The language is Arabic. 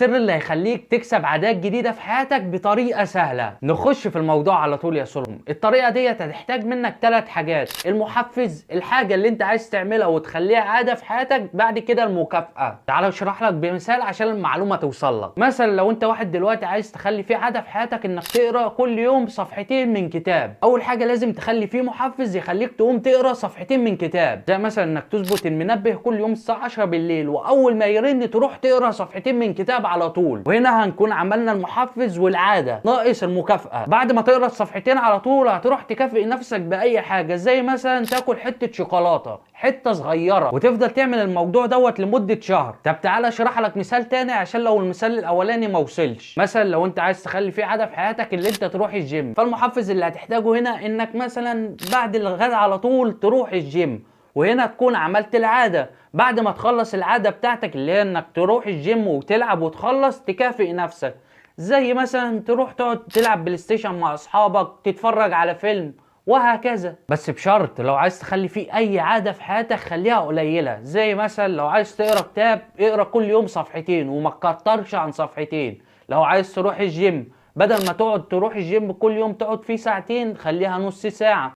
السر اللي هيخليك تكسب عادات جديدة في حياتك بطريقة سهلة. نخش في الموضوع على طول يا سولوم. الطريقة ديت هتحتاج منك 3 حاجات: المحفز، الحاجة اللي انت عايز تعملها وتخليها عادة في حياتك، بعد كده المكافأة. تعال اشرح لك بمثال عشان المعلومة توصل لك. مثلا لو انت واحد دلوقتي عايز تخلي فيه عادة في حياتك انك تقرا كل يوم صفحتين من كتاب، اول حاجة لازم تخلي فيه محفز يخليك تقوم تقرا صفحتين من كتاب، زي مثلا انك تظبط المنبه كل يوم الساعة 10 بالليل، واول ما يرن تروح تقرا صفحتين من كتاب على طول. وهنا هنكون عملنا المحفز والعادة، ناقص المكافأة. بعد ما تقرا الصفحتين على طول هتروح تكافئ نفسك بأي حاجة، زي مثلا تاكل حتة شوكولاتة، حتة صغيرة، وتفضل تعمل الموضوع دوت لمدة شهر. طب تعالى اشرح لك مثال تاني عشان لو المثال الاولاني ما وصلش. مثلا لو انت عايز تخلي فيه عادة في حياتك اللي انت تروح الجيم، فالمحفز اللي هتحتاجه هنا انك مثلا بعد الغداء على طول تروح الجيم، وهنا تكون عملت العادة. بعد ما تخلص العادة بتاعتك اللي هي انك تروح الجيم وتلعب وتخلص، تكافئ نفسك، زي مثلا تروح تقعد تلعب بلاي ستيشن مع اصحابك، تتفرج على فيلم، وهكذا. بس بشرط لو عايز تخلي فيه اي عادة في حياتك خليها قليلة، زي مثلا لو عايز تقرا كتاب اقرا كل يوم صفحتين وما تكترش عن صفحتين. لو عايز تروح الجيم بدل ما تقعد تروح الجيم كل يوم تقعد فيه ساعتين خليها نص ساعة.